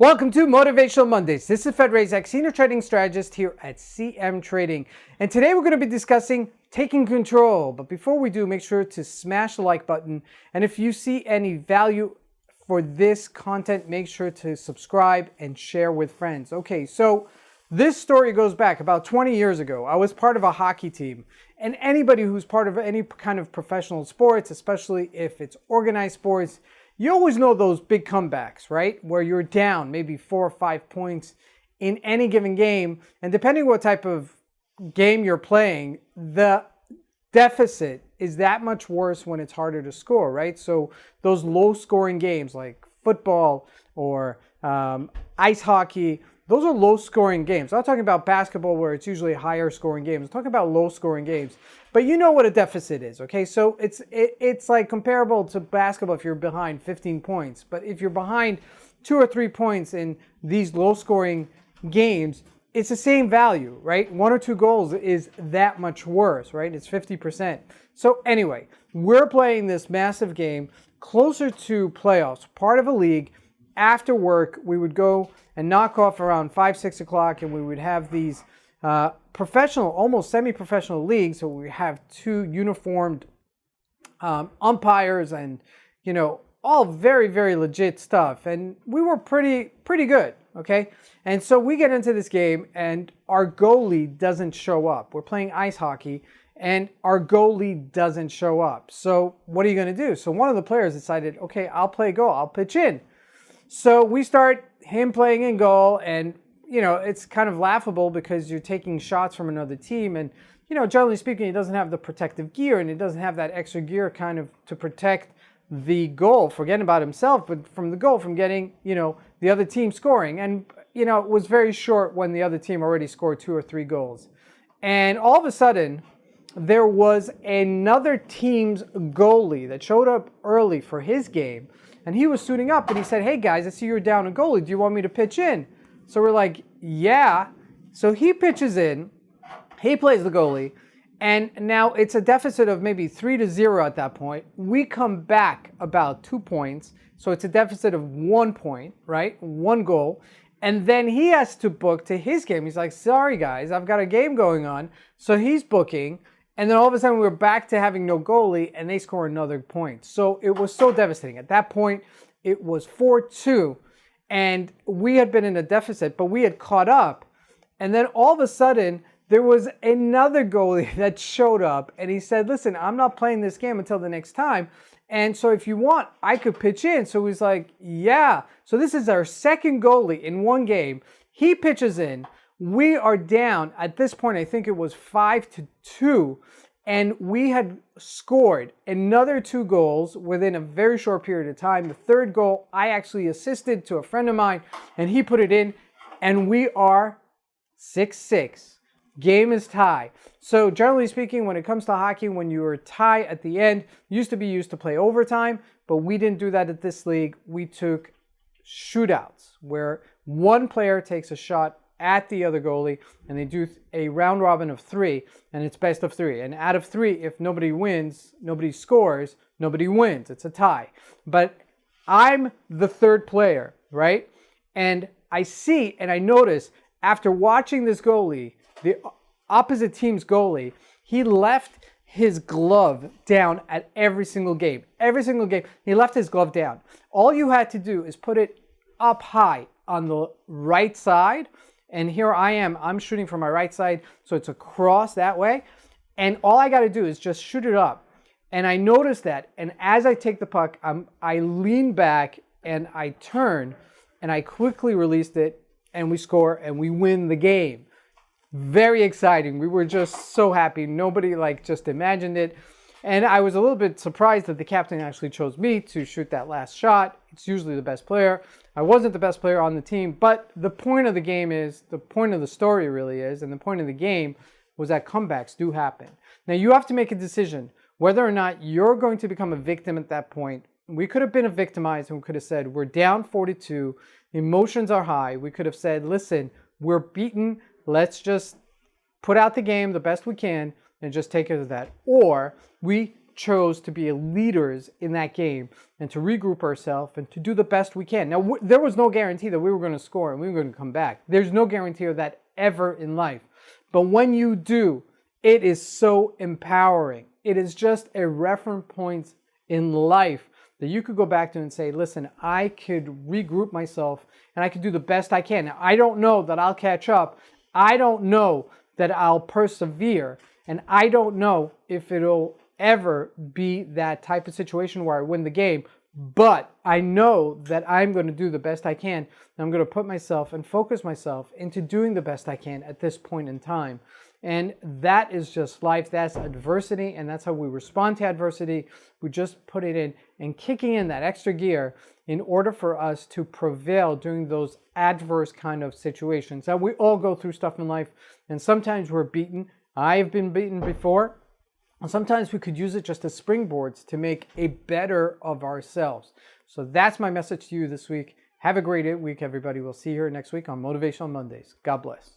Welcome to Motivational Mondays. This is Fed Razak, Senior Trading Strategist here at CMtrading. And today we're going to be discussing taking control. But before we do, make sure to smash the like button. And if you see any value for this content, make sure to subscribe and share with friends. Okay, so this story goes back about 20 years ago. I was part of a hockey team. And anybody who's part of any kind of professional sports, especially if it's organized sports, you always know those big comebacks, right? Where you're down maybe 4 or 5 points in any given game. And depending what type of game you're playing, the deficit is that much worse when it's harder to score, right? So those low scoring games like football or ice hockey, those are low scoring games. I'm not talking about basketball where it's usually higher scoring games. I'm talking about low scoring games. But you know what a deficit is, okay? So it's like comparable to basketball if you're behind 15 points. But if you're behind 2 or 3 points in these low scoring games, it's the same value, right? 1 or 2 goals is that much worse, right? It's 50%. So anyway, we're playing this massive game closer to playoffs, part of a league. After work, we would go and knock off around 5, 6 o'clock, and we would have these professional, almost semi-professional leagues. So we have 2 uniformed umpires and, you know, all very, very legit stuff. And we were pretty good, okay? And so we get into this game, and our goalie doesn't show up. We're playing ice hockey, and our goalie doesn't show up. So what are you going to do? So one of the players decided, okay, I'll play goal. I'll pitch in. So we start him playing in goal, and you know, it's kind of laughable because you're taking shots from another team, and you know, generally speaking, he doesn't have the protective gear, and he doesn't have that extra gear kind of to protect the goal, forgetting about himself, but from the goal, from getting, you know, the other team scoring. And you know, it was very short when the other team already scored 2 or 3 goals. And all of a sudden, there was another team's goalie that showed up early for his game. And he was suiting up, and he said, hey guys, I see you're down a goalie. Do you want me to pitch in? So we're like, yeah. So he pitches in, he plays the goalie, and now it's a deficit of maybe 3-0 at that point. We come back about 2 points, so it's a deficit of 1 point, right? 1 goal. And then he has to book to his game. He's like, sorry guys, I've got a game going on. So he's booking. And then all of a sudden we're back to having no goalie, and they score another point. So it was so devastating. At that point, it was 4-2, and we had been in a deficit, but we had caught up. And then all of a sudden, there was another goalie that showed up, and he said, listen, I'm not playing this game until the next time. And so if you want, I could pitch in. So he's like, yeah. So this is our second goalie in one game. He pitches in. We are down at this point, I think it was 5-2, and we had scored another 2 goals within a very short period of time. The third goal, I actually assisted to a friend of mine, and he put it in, and we are 6-6. Game is tie. So generally speaking, when it comes to hockey, when you are tie at the end, used to play overtime, but we didn't do that at this league. We took shootouts where one player takes a shot at the other goalie, and they do a round robin of 3, and it's best of 3. And out of 3, if nobody wins, nobody scores, nobody wins. It's a tie. But I'm the third player, right? And I see and I notice after watching this goalie, the opposite team's goalie, he left his glove down at every single game. Every single game, he left his glove down. All you had to do is put it up high on the right side. And here I am, I'm shooting from my right side, so it's across that way. And all I got to do is just shoot it up. And I noticed that, and as I take the puck, I lean back and I turn, and I quickly released it, and we score, and we win the game. Very exciting. We were just so happy. Nobody just imagined it. And I was a little bit surprised that the captain actually chose me to shoot that last shot. It's usually the best player. I wasn't the best player on the team, but the point of the game is, the point of the story really is, and the point of the game was that comebacks do happen. Now you have to make a decision whether or not you're going to become a victim at that point. We could have been victimized, and we could have said, we're down 42, emotions are high. We could have said, listen, we're beaten. Let's just put out the game the best we can and just take it as that. Or we chose to be leaders in that game and to regroup ourselves and to do the best we can. Now, there was no guarantee that we were going to score and we were going to come back. There's no guarantee of that ever in life. But when you do, it is so empowering. It is just a reference point in life that you could go back to and say, listen, I could regroup myself and I could do the best I can. Now, I don't know that I'll catch up. I don't know that I'll persevere. And I don't know if it'll ever be that type of situation where I win the game. But I know that I'm going to do the best I can. I'm going to put myself and focus myself into doing the best I can at this point in time. And that is just life. That's adversity, and that's how we respond to adversity. We just put it in and kicking in that extra gear in order for us to prevail during those adverse kind of situations. Now, we all go through stuff in life, and sometimes we're beaten. I've been beaten before. And sometimes we could use it just as springboards to make a better of ourselves. So that's my message to you this week. Have a great week, everybody. We'll see you here next week on Motivational Mondays. God bless.